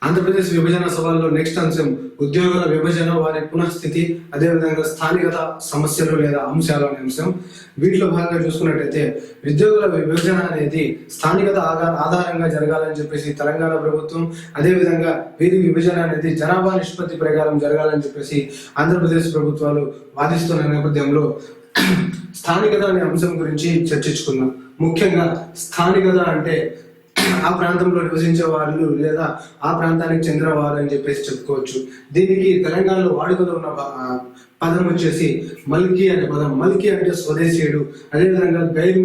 ఆంధ్రప్రదేశ్ విభజన సవాల్లో నెక్స్ట్ అంశం ఉద్యోగుల విభజన, వారి పునఃస్థితి, అదేవిధంగా స్థానికత సమస్యలు లేదా అంశాలు అనే అంశం. వీటిలో భాగంగా చూసుకున్నట్టయితే ఉద్యోగుల విభజన అనేది స్థానికత ఆధారంగా జరగాలని చెప్పేసి తెలంగాణ ప్రభుత్వం, అదేవిధంగా వీరి విభజన అనేది జనాభా నిష్పత్తి ప్రకారం జరగాలని చెప్పేసి ఆంధ్రప్రదేశ్ ప్రభుత్వాలు వాదిస్తున్న నేపథ్యంలో స్థానికత అనే అంశం గురించి చర్చించుకుందాం. ముఖ్యంగా స్థానికత అంటే ఆ ప్రాంతంలో నివసించే వాళ్ళు లేదా ఆ ప్రాంతానికి చెందిన వారు అని చెప్పేసి చెప్పుకోవచ్చు. దీనికి తెలంగాణలో వాడుకలో ఉన్న పదం వచ్చేసి మల్కీ అనే పదం. మల్కీ అంటే స్వదేశీయుడు, అదేవిధంగా గైర్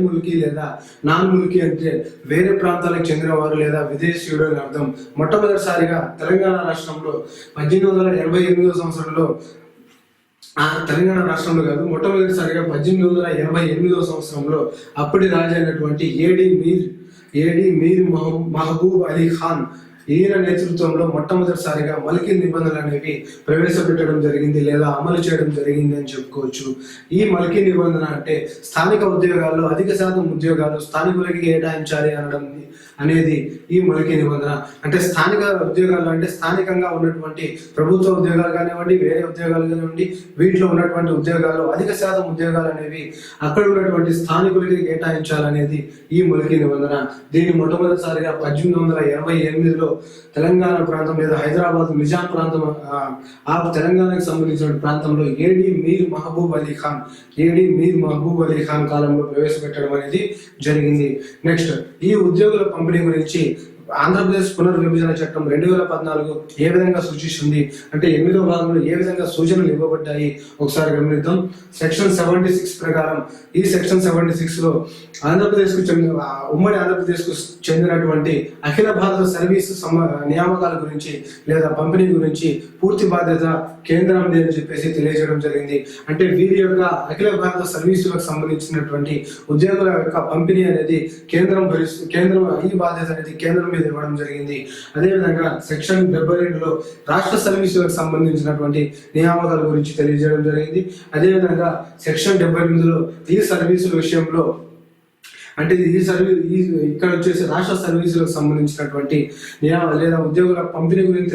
ముల్కీ లేదా నాన్ ముల్కీ అంటే వేరే ప్రాంతాలకు చెందిన వారు లేదా విదేశీయుడు అని అర్థం. మొట్టమొదటిసారిగా తెలంగాణ రాష్ట్రంలో 1888 సంవత్సరంలో తెలంగాణ రాష్ట్రంలో కాదు, మొట్టమొదటిసారిగా 1888 సంవత్సరంలో అప్పటి రాజు అయినటువంటి ఏడి మీర్ మహబూబ్ అలీ ఖాన్ ఈయన నేతృత్వంలో మొట్టమొదటిసారిగా మల్కీ నిబంధనలు అనేవి ప్రవేశపెట్టడం జరిగింది లేదా అమలు చేయడం జరిగింది అని చెప్పుకోవచ్చు. ఈ మల్కీ నిబంధన అంటే స్థానిక ఉద్యోగాల్లో అధిక శాతం ఉద్యోగాలు స్థానికులకి కేటాయించాలి అనడం అనేది ఈ మల్కీ నిబంధన. అంటే స్థానిక ఉద్యోగాలు అంటే స్థానికంగా ఉన్నటువంటి ప్రభుత్వ ఉద్యోగాలు కానివ్వండి, వేరే ఉద్యోగాలు కానివ్వండి, వీటిలో ఉన్నటువంటి ఉద్యోగాలు అధిక శాతం ఉద్యోగాలు అనేవి అక్కడ ఉన్నటువంటి స్థానికులకి కేటాయించాలనేది ఈ మల్కీ నిబంధన. దీన్ని మొట్టమొదటిసారిగా 1888లో తెలంగాణ ప్రాంతం లేదా హైదరాబాద్ నిజాం ప్రాంతం, ఆ తెలంగాణకు సంబంధించిన ప్రాంతంలో ఏడి మీర్ మహబూబ్ అలీ ఖాన్ కాలంలో ప్రవేశపెట్టడం అనేది జరిగింది. నెక్స్ట్, ఈ ఉద్యోగుల పంపిణీ గురించి ఆంధ్రప్రదేశ్ పునర్విభజన చట్టం 2014 ఏ విధంగా సూచిస్తుంది అంటే 8వ భాగంలో ఏ విధంగా సూచనలు ఇవ్వబడ్డాయి ఒకసారి గమనిద్దాం. సెక్షన్ 76 ప్రకారం, ఈ సెక్షన్ 76 లో ఉమ్మడి ఆంధ్రప్రదేశ్ కు చెందినటువంటి అఖిల భారత సర్వీసు నియామకాల గురించి లేదా పంపిణీ గురించి పూర్తి బాధ్యత కేంద్రం అని చెప్పేసి తెలియజేయడం జరిగింది. అంటే వీరి యొక్క అఖిల భారత సర్వీసులకు సంబంధించినటువంటి ఉద్యోగుల యొక్క పంపిణీ అనేది కేంద్రం ఈ బాధ్యత అనేది కేంద్రం మీద ఇవ్వడం జరిగింది. అదేవిధంగా సెక్షన్ 72లో రాష్ట్ర సర్వీసులకు సంబంధించినటువంటి నియామకాల గురించి తెలియజేయడం జరిగింది. అదేవిధంగా సెక్షన్ 78లో ఈ సర్వీసుల విషయంలో అంటే ఇక్కడ వచ్చేసి రాష్ట్ర సర్వీసులకు సంబంధించినటువంటి లేదా ఉద్యోగుల పంపిణీ గురించి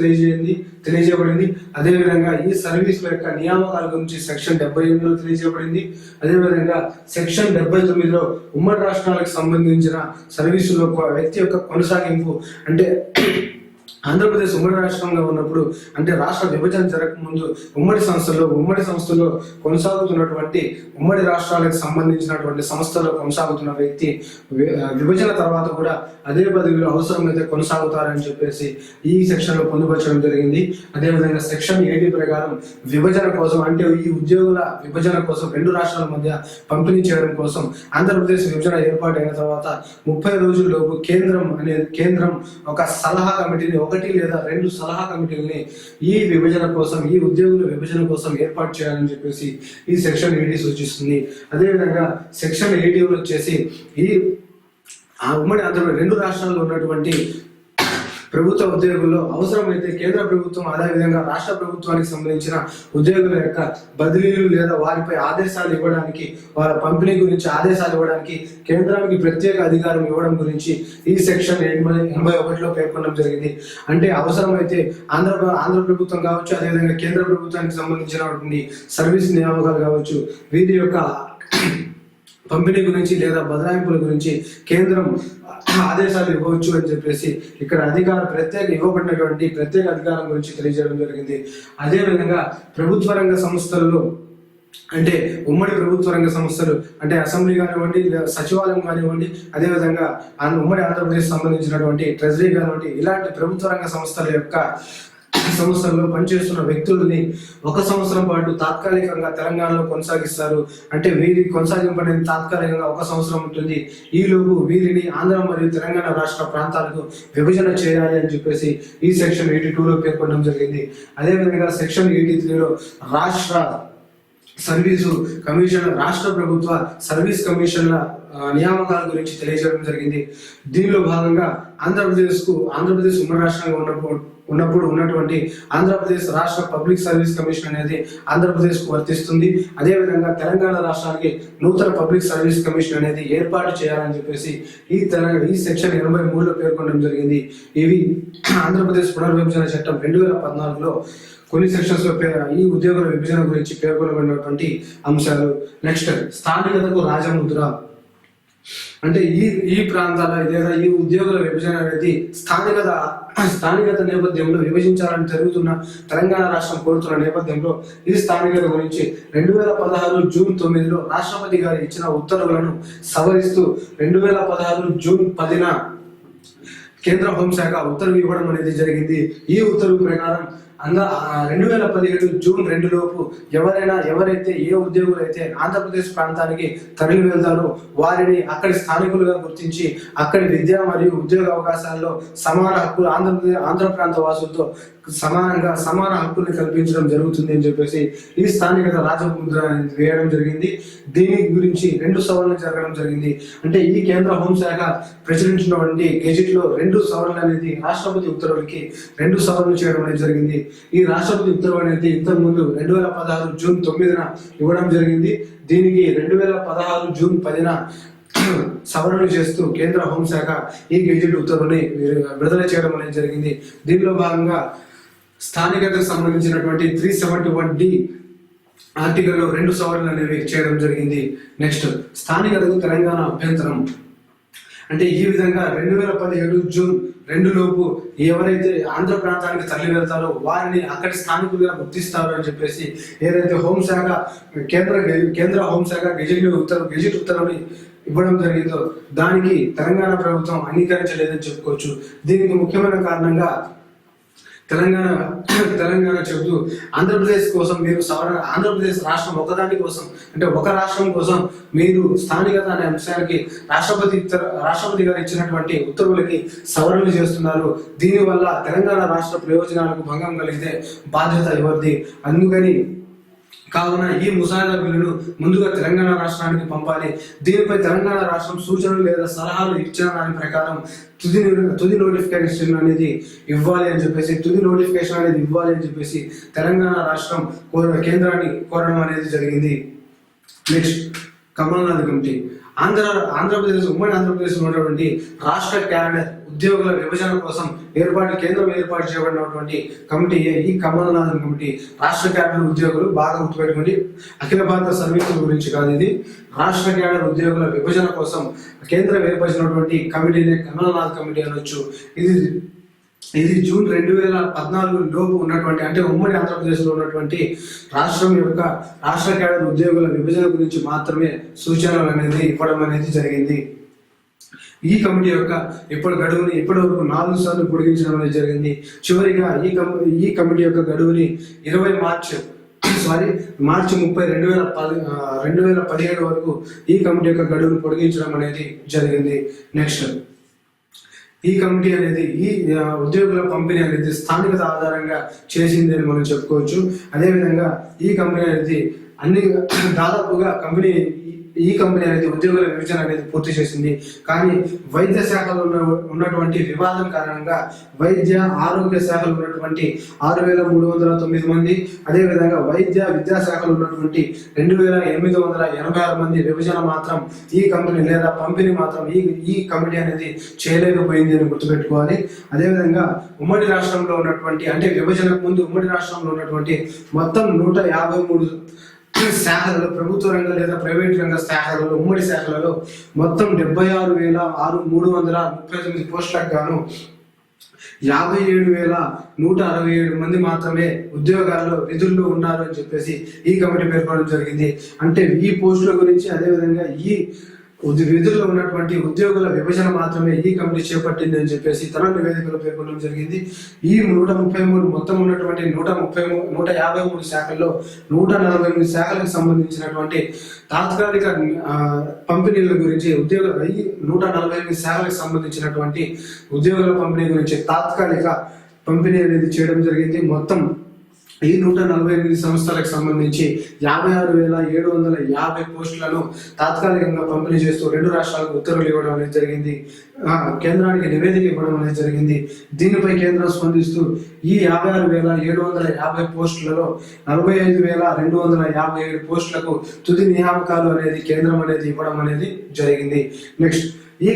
తెలియజేయబడింది. అదేవిధంగా ఈ సర్వీసుల యొక్క నియామకాల గురించి సెక్షన్ 78లో తెలియజేయబడింది. అదేవిధంగా సెక్షన్ 79లో ఉమ్మడి రాష్ట్రాలకు సంబంధించిన సర్వీసులో ఒక వ్యక్తి యొక్క కొనసాగింపు అంటే ఆంధ్రప్రదేశ్ ఉమ్మడి రాష్ట్రంగా ఉన్నప్పుడు అంటే రాష్ట్ర విభజన జరగకముందు ఉమ్మడి సంస్థలో కొనసాగుతున్నటువంటి ఉమ్మడి రాష్ట్రాలకు సంబంధించినటువంటి సంస్థలో కొనసాగుతున్న వ్యక్తి విభజన తర్వాత కూడా అదే పదవిలో అవసరమైతే కొనసాగుతారని చెప్పేసి ఈ సెక్షన్ లో పొందుపరచడం జరిగింది. అదేవిధంగా సెక్షన్ 80 ప్రకారం విభజన కోసం అంటే ఈ ఉద్యోగుల విభజన కోసం రెండు రాష్ట్రాల మధ్య పంపిణీ చేయడం కోసం ఆంధ్రప్రదేశ్ విభజన ఏర్పాటైన తర్వాత 30 రోజుల్లోపు కేంద్రం ఒక సలహా కమిటీని, 1 లేదా 2 సలహా కమిటీలని ఈ ఉద్యోగుల విభజన కోసం ఏర్పాటు చేయాలని చెప్పేసి ఈ సెక్షన్ 80 సూచిస్తుంది. అదేవిధంగా సెక్షన్ 80 వచ్చేసి ఆ ఉమ్మడి ఆంధ్రప్రదేశ్ 2 రాష్ట్రాల్లో ఉన్నటువంటి ప్రభుత్వ ఉద్యోగుల్లో అవసరమైతే కేంద్ర ప్రభుత్వం అదేవిధంగా రాష్ట్ర ప్రభుత్వానికి సంబంధించిన ఉద్యోగుల యొక్క బదిలీలు లేదా వారిపై ఆదేశాలు ఇవ్వడానికి, వారి పంపిణీ గురించి ఆదేశాలు ఇవ్వడానికి కేంద్రానికి ప్రత్యేక అధికారం ఇవ్వడం గురించి ఈ సెక్షన్ 81లో పేర్కొనడం జరిగింది. అంటే అవసరమైతే ఆంధ్ర ప్రభుత్వం కావచ్చు, అదేవిధంగా కేంద్ర ప్రభుత్వానికి సంబంధించినటువంటి సర్వీస్ నియామకాలు కావచ్చు, వీరి యొక్క పంపిణీ గురించి లేదా బదలాయింపుల గురించి కేంద్రం ఆదేశాలు ఇవ్వవచ్చు అని చెప్పేసి ఇక్కడ ఇవ్వబడినటువంటి ప్రత్యేక అధికారం గురించి తెలియజేయడం జరిగింది. అదేవిధంగా ప్రభుత్వ రంగ సంస్థలలో అంటే ఉమ్మడి ప్రభుత్వ రంగ సంస్థలు అంటే అసెంబ్లీ కానివ్వండి, సచివాలయం కానివ్వండి, అదేవిధంగా ఉమ్మడి ఆంధ్రప్రదేశ్ సంబంధించినటువంటి ట్రెజరీ కానివ్వండి, ఇలాంటి ప్రభుత్వ రంగ సంస్థల్లో పనిచేస్తున్న వ్యక్తులని 1 సంవత్సరం పాటు తాత్కాలికంగా తెలంగాణలో కొనసాగిస్తారు. అంటే వీరి కొనసాగింపు అనేది తాత్కాలికంగా 1 సంవత్సరం ఉంటుంది. ఈలోపు వీరిని ఆంధ్ర మరియు తెలంగాణ రాష్ట్ర ప్రాంతాలకు విభజన చేయాలి అని చెప్పేసి ఈ సెక్షన్ 82లో పేర్కొనడం జరిగింది. అదేవిధంగా సెక్షన్ 83లో రాష్ట్ర సర్వీసు కమిషన్, రాష్ట్ర ప్రభుత్వ సర్వీస్ కమిషన్ల నియామకాల గురించి తెలియజేయడం జరిగింది. దీనిలో భాగంగా ఆంధ్రప్రదేశ్ ఉమ్మడి రాష్ట్రంగా ఉన్నప్పుడు ఉన్నటువంటి ఆంధ్రప్రదేశ్ రాష్ట్ర పబ్లిక్ సర్వీస్ కమిషన్ అనేది ఆంధ్రప్రదేశ్ కు వర్తిస్తుంది. అదేవిధంగా తెలంగాణ రాష్ట్రానికి నూతన పబ్లిక్ సర్వీస్ కమిషన్ అనేది ఏర్పాటు చేయాలని చెప్పేసి ఈ సెక్షన్ 83లో పేర్కొనడం జరిగింది. ఇవి ఆంధ్రప్రదేశ్ పునర్విభజన చట్టం 2014లో కొన్ని సెక్షన్స్ లో ఈ ఉద్యోగుల విభజన గురించి పేర్కొనబడినటువంటి అంశాలు. నెక్స్ట్, స్థానికతకు రాజముద్ర. అంటే ఈ ప్రాంతాల లేదా ఈ ఉద్యోగుల విభజన అనేది స్థానికత నేపథ్యంలో విభజించాలని జరుగుతున్న తెలంగాణ రాష్ట్రం కోరుతున్న నేపథ్యంలో ఈ స్థానికత గురించి 2016 జూన్ 9లో రాష్ట్రపతి గారు ఇచ్చిన ఉత్తర్వులను సవరిస్తూ 2016 జూన్ 10న కేంద్ర హోంశాఖ ఉత్తర్వు ఇవ్వడం అనేది జరిగింది. ఈ ఉత్తర్వు ప్రకారం 2017 జూన్ 2 లోపు ఎవరైతే ఏ ఉద్యోగులు అయితే ఆంధ్రప్రదేశ్ ప్రాంతానికి తరలి వెళ్తారో వారిని అక్కడి స్థానికులుగా గుర్తించి అక్కడి విద్య మరియు ఉద్యోగ అవకాశాల్లో సమాన హక్కులు ఆంధ్ర ప్రాంత వాసులతో సమాన హక్కుల్ని కల్పించడం జరుగుతుంది అని చెప్పేసి ఈ స్థానికత రాజముద్ర వేయడం జరిగింది. దీని గురించి 2 సవరణలు జరగడం జరిగింది. అంటే ఈ కేంద్ర హోంశాఖ ప్రచురించినటువంటి గెజిట్ లో 2 సవరణలు అనేది రాష్ట్రపతి ఉత్తర్వులకి 2 సవరణలు చేయడం అనేది జరిగింది. ఈ రాష్ట్రపతి ఉత్తర్వు అనేది ఇంతకు ముందు 2016 జూన్ 9న ఇవ్వడం జరిగింది. దీనికి 2016 జూన్ 10న సవరణలు చేస్తూ కేంద్ర హోంశాఖ ఈ గెజిట్ ఉత్తర్వుని విడుదల చేయడం అనేది జరిగింది. దీనిలో భాగంగా స్థానికతకు సంబంధించినటువంటి 371D ఆర్టికల్లో 2 సవరణలు అనేవి చేయడం జరిగింది. నెక్స్ట్, స్థానికతకు తెలంగాణ అభ్యంతరం. అంటే ఈ విధంగా 2017 జూన్ 2 లోపు ఎవరైతే ఆంధ్ర ప్రాంతానికి తరలి వెళ్తారో వారిని అక్కడి స్థానికులుగా గుర్తిస్తారు అని చెప్పేసి ఏదైతే హోంశాఖ కేంద్ర హోంశాఖ గెజిట్ ఉత్తర్వుని ఇవ్వడం జరిగిందో దానికి తెలంగాణ ప్రభుత్వం అంగీకరించలేదని చెప్పుకోవచ్చు. దీనికి ముఖ్యమైన కారణంగా తెలంగాణ చెబుతూ ఆంధ్రప్రదేశ్ కోసం మీరు ఆంధ్రప్రదేశ్ రాష్ట్రం ఒకదాని కోసం అంటే ఒక రాష్ట్రం కోసం మీరు స్థానికత అనే అంశానికి రాష్ట్రపతి గారు ఇచ్చినటువంటి ఉత్తర్వులకి సవరణలు చేస్తున్నారు. దీనివల్ల తెలంగాణ రాష్ట్ర ప్రయోజనాలకు భంగం కలిగితే బాధ్యత ఎవరిది? అందుకని కావున ఈ ముసాయిదా బిల్లును ముందుగా తెలంగాణ రాష్ట్రానికి పంపాలి. దీనిపై తెలంగాణ రాష్ట్రం సూచనలు లేదా సలహాలు ఇచ్చిన దాని ప్రకారం తుది నోటిఫికేషన్ అనేది ఇవ్వాలి అని చెప్పేసి తెలంగాణ రాష్ట్రం కేంద్రాన్ని కోరడం అనేది జరిగింది. Next, Kamal Nath committee. ఉమ్మడి ఆంధ్రప్రదేశ్ ఉన్నటువంటి రాష్ట్ర క్యాడర్ ఉద్యోగుల విభజన కోసం కేంద్రం ఏర్పాటు చేయబడినటువంటి కమిటీ ఈ కమల్నాథన్ కమిటీ. రాష్ట్ర క్యాడర్ ఉద్యోగులు బాగా గుర్తుపెట్టుకోండి, అఖిల భారత సర్వీసుల గురించి కాదు, ఇది రాష్ట్ర క్యాడర్ ఉద్యోగుల విభజన కోసం కేంద్రం ఏర్పరిచినటువంటి కమిటీనే కమల్నాథ్ కమిటీ అనొచ్చు. ఇది జూన్ 2014 లోపు ఉన్నటువంటి అంటే ఉమ్మడి ఆంధ్రప్రదేశ్ లో ఉన్నటువంటి రాష్ట్ర క్యాడర్ ఉద్యోగుల విభజన గురించి మాత్రమే సూచనలు అనేది ఇవ్వడం అనేది జరిగింది. ఈ కమిటీ యొక్క గడువుని ఇప్పటివరకు 4 సార్లు పొడిగించడం అనేది జరిగింది. చివరిగా ఈ కమిటీ యొక్క గడువుని మార్చి 30, 2017 వరకు ఈ కమిటీ యొక్క గడువును పొడిగించడం అనేది జరిగింది. నెక్స్ట్, ఈ కమిటీ అనేది ఈ ఉద్యోగుల పంపిణీ అనేది స్థానికత ఆధారంగా చేసింది అని మనం చెప్పుకోవచ్చు. అదేవిధంగా ఈ కంపెనీ అనేది దాదాపుగా ఈ కంపెనీ అనేది ఉద్యోగుల విభజన అనేది పూర్తి చేసింది. కానీ వైద్య శాఖలో ఉన్నటువంటి వివాదం కారణంగా వైద్య ఆరోగ్య శాఖలో ఉన్నటువంటి 6,309 మంది, అదేవిధంగా విద్యా శాఖలో ఉన్నటువంటి 2,886 మంది విభజన మాత్రం ఈ కంపెనీ లేదా పంపిణీ మాత్రం ఈ కమిటీ అనేది చేయలేకపోయింది అని గుర్తుపెట్టుకోవాలి. అదేవిధంగా ఉమ్మడి రాష్ట్రంలో ఉన్నటువంటి అంటే విభజనకు ముందు ఉమ్మడి రాష్ట్రంలో ఉన్నటువంటి మొత్తం 153 శాఖలలో ప్రభుత్వ రంగ లేదా ప్రైవేట్ రంగ శాఖలలో ఉమ్మడి శాఖలలో మొత్తం 76,339 పోస్టులకు గాను 57,167 మంది మాత్రమే ఉద్యోగాల్లో విధుల్లో ఉన్నారు అని చెప్పేసి ఈ కమిటీ పేర్కొనడం జరిగింది. అంటే ఈ పోస్టుల గురించి అదేవిధంగా ఈ విధుల్లో ఉన్నటువంటి ఉద్యోగుల విభజన మాత్రమే ఈ కమిటీ చేపట్టింది అని చెప్పేసి తన నివేదికలో పేర్కొనడం జరిగింది. ఈ 133 మొత్తం ఉన్నటువంటి 153 శాఖల్లో 148 శాఖలకు సంబంధించినటువంటి తాత్కాలిక పంపిణీల గురించి 148 శాఖలకు సంబంధించినటువంటి ఉద్యోగుల పంపిణీ గురించి తాత్కాలిక పంపిణీ అనేది చేయడం జరిగింది. మొత్తం ఈ 148 సంస్థలకు సంబంధించి 56,750 పోస్టులను తాత్కాలికంగా పంపిణీ చేస్తూ 2 రాష్ట్రాలకు ఉత్తర్వులు ఇవ్వడం అనేది జరిగింది. కేంద్రానికి నివేదిక ఇవ్వడం అనేది జరిగింది. దీనిపై కేంద్రం స్పందిస్తూ ఈ 56,750 పోస్టులలో 45,257 పోస్టులకు తుది నియామకాలు అనేది కేంద్రం అనేది ఇవ్వడం అనేది జరిగింది. నెక్స్ట్ ఈ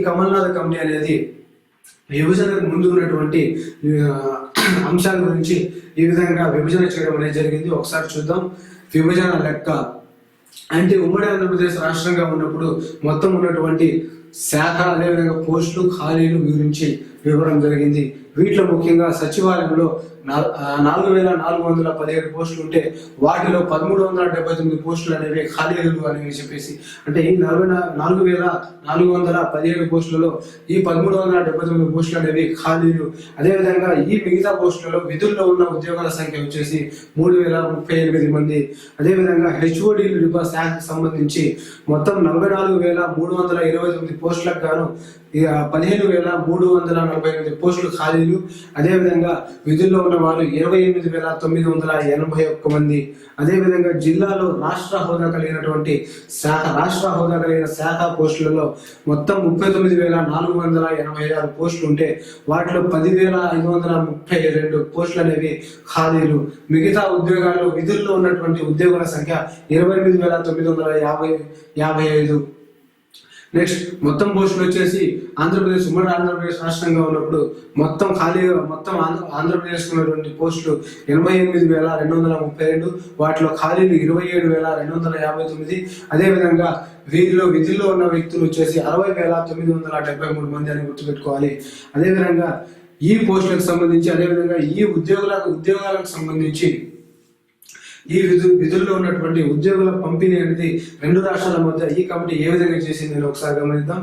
కమల్నాథ్ కమిటీ అనేది విభజనకు ముందు ఉన్నటువంటి అంశాల గురించి ఈ విధంగా విభజన చేయడం అనేది జరిగింది. ఒకసారి చూద్దాం. విభజన లెక్క అంటే ఉమ్మడి ఆంధ్రప్రదేశ్ రాష్ట్రంగా ఉన్నప్పుడు మొత్తం ఉన్నటువంటి శాఖ అదేవిధంగా పోస్టులు ఖాళీలు గురించి వివరం జరిగింది. వీటిలో ముఖ్యంగా సచివాలయంలో 4,417 పోస్టులు ఉంటే వాటిలో 1,379 పోస్టులు అనేవి ఖాళీలు అనేవి చెప్పేసి, అంటే ఈ 4,417 పోస్టులలో ఈ 1,379 పోస్టులు అనేవి ఖాళీలు. అదేవిధంగా ఈ మిగతా పోస్టులలో విధుల్లో ఉన్న ఉద్యోగాల సంఖ్య వచ్చేసి 3,038 మంది. అదేవిధంగా హెచ్ఓడీలు శాఖకు సంబంధించి మొత్తం 44,329 పోస్టులకు గాను 15,348 పోస్టులు ఖాళీలు. అదేవిధంగా విధుల్లో ఉన్న వారు 28,981 మంది. అదేవిధంగా జిల్లాలో రాష్ట్ర హోదా కలిగిన శాఖ పోస్టులలో మొత్తం 39,486 పోస్టులు ఉంటే వాటిలో 10,532 పోస్టులు అనేవి ఖాళీలు. మిగతా ఉద్యోగాల్లో విధుల్లో ఉన్నటువంటి ఉద్యోగుల సంఖ్య 28,955. నెక్స్ట్ మొత్తం పోస్టులు వచ్చేసి ఉమ్మడి ఆంధ్రప్రదేశ్ రాష్ట్రంగా ఉన్నప్పుడు మొత్తం ఆంధ్రప్రదేశ్ ఉన్నటువంటి పోస్టులు 88,232, వాటిలో ఖాళీలు 27,259. అదేవిధంగా విధుల్లో ఉన్న వ్యక్తులు వచ్చేసి 60,973 మంది అని గుర్తుపెట్టుకోవాలి. అదేవిధంగా ఈ పోస్టులకు సంబంధించి అదేవిధంగా ఈ ఉద్యోగాలకు సంబంధించి ఈ విధుల్లో ఉన్నటువంటి ఉద్యోగుల పంపిణీ అనేది 2 రాష్ట్రాల మధ్య ఈ కమిటీ ఏ విధంగా చేసింది నేను ఒకసారి గమనిద్దాం.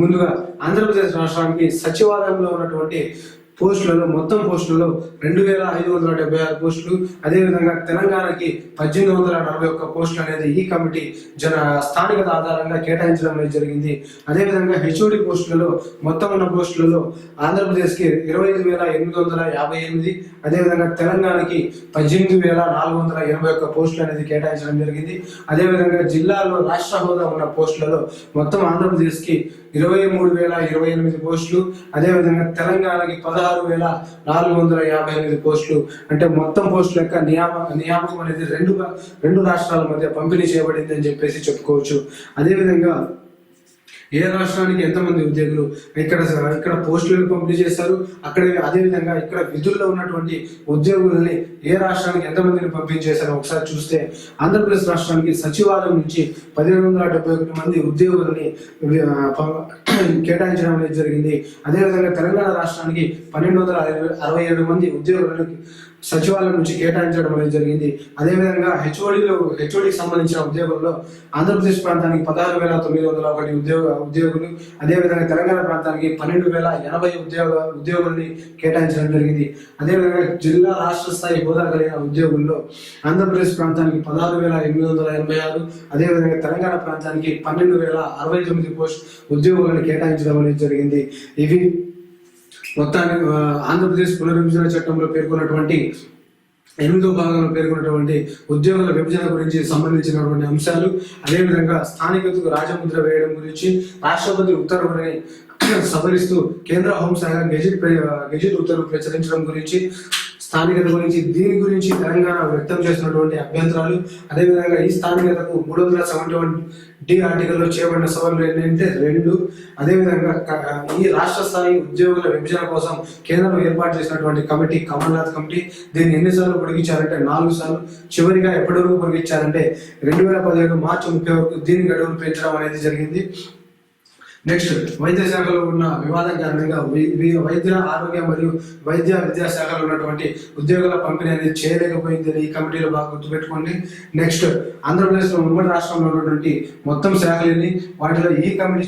ముందుగా ఆంధ్రప్రదేశ్ రాష్ట్రానికి సచివాలయంలో ఉన్నటువంటి పోస్టులలో మొత్తం పోస్టులలో 2,576 పోస్టులు. అదేవిధంగా తెలంగాణకి 1,841 పోస్టులు అనేది ఈ కమిటీ స్థానికత ఆధారంగా కేటాయించడం అనేది జరిగింది. అదేవిధంగా హెచ్ఓడి పోస్టులలో మొత్తం ఉన్న పోస్టులలో ఆంధ్రప్రదేశ్కి 25,858, అదేవిధంగా తెలంగాణకి 18,481 పోస్టులు అనేది కేటాయించడం జరిగింది. అదేవిధంగా జిల్లాలో రాష్ట్ర హోదా ఉన్న పోస్టులలో మొత్తం ఆంధ్రప్రదేశ్కి 23,028 పోస్టులు. అదేవిధంగా తెలంగాణకి 16,458 పోస్టులు. అంటే మొత్తం పోస్టుల యొక్క నియామకం అనేది రెండు రాష్ట్రాల మధ్య పంపిణీ చేయబడింది అని చెప్పేసి చెప్పుకోవచ్చు. అదేవిధంగా ఏ రాష్ట్రానికి ఎంతమంది ఉద్యోగులు ఇక్కడ పోస్టులను పంపిణీ చేస్తారు, అదేవిధంగా ఇక్కడ విధుల్లో ఉన్నటువంటి ఉద్యోగులని ఏ రాష్ట్రానికి ఎంతమందిని పంపిణీ చేశారో ఒకసారి చూస్తే ఆంధ్రప్రదేశ్ రాష్ట్రానికి సచివాలయం నుంచి 1,771 మంది ఉద్యోగులని కేటాయించడం అనేది జరిగింది. అదేవిధంగా తెలంగాణ రాష్ట్రానికి 1,267 మంది ఉద్యోగులను సచివాలయం నుంచి కేటాయించడం అనేది జరిగింది. అదేవిధంగా హెచ్ఓడికి సంబంధించిన ఉద్యోగుల్లో ఆంధ్రప్రదేశ్ ప్రాంతానికి 16,901 ఉద్యోగులు, అదేవిధంగా తెలంగాణ ప్రాంతానికి 12,080 ఉద్యోగుల్ని కేటాయించడం జరిగింది. అదేవిధంగా జిల్లా రాష్ట్ర స్థాయి హోదా కలిగిన ఉద్యోగుల్లో ఆంధ్రప్రదేశ్ ప్రాంతానికి 16,886, అదేవిధంగా తెలంగాణ ప్రాంతానికి 12,069 ఉద్యోగులను కేటాయించడం అనేది జరిగింది. ఇవి మొత్తానికి ఆంధ్రప్రదేశ్ పునర్విభజన చట్టంలో పేర్కొన్నటువంటి 8వ భాగంలో పేర్కొన్నటువంటి ఉద్యోగుల విభజన గురించి సంబంధించినటువంటి అంశాలు. అదేవిధంగా స్థానికతకు రాజముద్ర వేయడం గురించి, రాష్ట్రపతి ఉత్తర్వులని సవరిస్తూ కేంద్ర హోంశాఖ గెజిట్ ఉత్తర్వులు ప్రచురించడం గురించి, స్థానికత గురించి, దీని గురించి తెలంగాణ వ్యక్తం చేసినటువంటి అభ్యంతరాలు, అదేవిధంగా ఈ స్థానికతకు 371D ఆర్టికల్లో చేయబడిన సవరణలు ఏంటంటే 2, అదేవిధంగా ఈ రాష్ట్ర స్థాయి ఉద్యోగుల విభజన కోసం కేంద్రం ఏర్పాటు చేసినటువంటి కమిటీ కమల్నాథ్ కమిటీ, దీన్ని ఎన్నిసార్లు పొడిగించారంటే 4 సార్లు. చివరిగా ఎప్పటి వరకు పొడిగించారంటే 2017 మార్చి 30 వరకు దీని గడువును పెంచడం అనేది జరిగింది. నెక్స్ట్ వైద్య శాఖలో ఉన్న వివాదం కారణంగా వైద్య ఆరోగ్య మరియు విద్యా శాఖలో ఉన్నటువంటి ఉద్యోగుల పంపిణీ అనేది చేయలేకపోయింది ఈ కమిటీలో బాగా గుర్తుపెట్టుకోండి. నెక్స్ట్ ఆంధ్రప్రదేశ్లో ఉమ్మడి రాష్ట్రంలో ఉన్నటువంటి మొత్తం శాఖలన్నీ, వాటిలో ఈ కమిటీ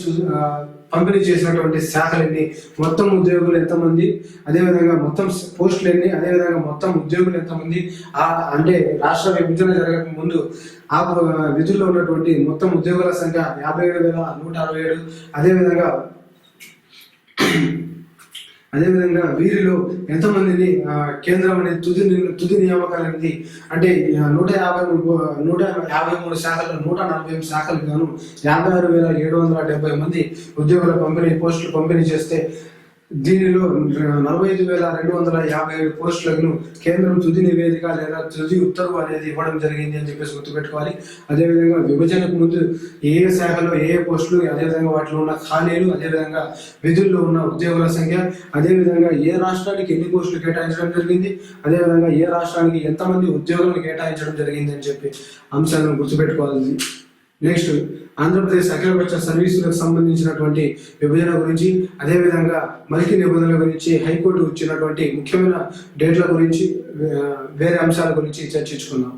పంపిణీ చేసినటువంటి శాఖలన్నీ, మొత్తం ఉద్యోగులు ఎంతమంది, అదేవిధంగా మొత్తం పోస్టులు ఎన్ని, అదేవిధంగా మొత్తం ఉద్యోగులు ఎంతమంది, అంటే రాష్ట్ర విభజన జరగక ముందు ఆ విధుల్లో ఉన్నటువంటి మొత్తం ఉద్యోగుల సంఖ్య 57,167. అదేవిధంగా వీరిలో ఎంతమందిని కేంద్రం అనేది తుది నియామకాలు అనేది అంటే 153 శాఖలు 145 శాఖలు గాను 56,770 మంది ఉద్యోగుల పోస్టులు పంపిణీ చేస్తే దీనిలో 45,257 పోస్టులను కేంద్రం తుది నివేదిక లేదా తుది ఉత్తర్వు అనేది ఇవ్వడం జరిగింది అని చెప్పేసి గుర్తుపెట్టుకోవాలి. అదేవిధంగా విభజనకు ముందు ఏ శాఖలో ఏ పోస్టులు, అదేవిధంగా వాటిలో ఉన్న ఖాళీలు, అదేవిధంగా విధుల్లో ఉన్న ఉద్యోగుల సంఖ్య, అదేవిధంగా ఏ రాష్ట్రానికి ఎన్ని పోస్టులు కేటాయించడం జరిగింది, అదేవిధంగా ఏ రాష్ట్రానికి ఎంతమంది ఉద్యోగులను కేటాయించడం జరిగింది అని చెప్పి అంశాలను గుర్తుపెట్టుకోవాలి. నెక్స్ట్, ఆంధ్రప్రదేశ్ అఖిలపక్ష సర్వీసులకు సంబంధించినటువంటి విభజన గురించి, అదేవిధంగా మలికి నిబంధనల గురించి, హైకోర్టు ఇచ్చినటువంటి ముఖ్యమైన డేట్ల గురించి, వేరే అంశాల గురించి చర్చించుకుందాం.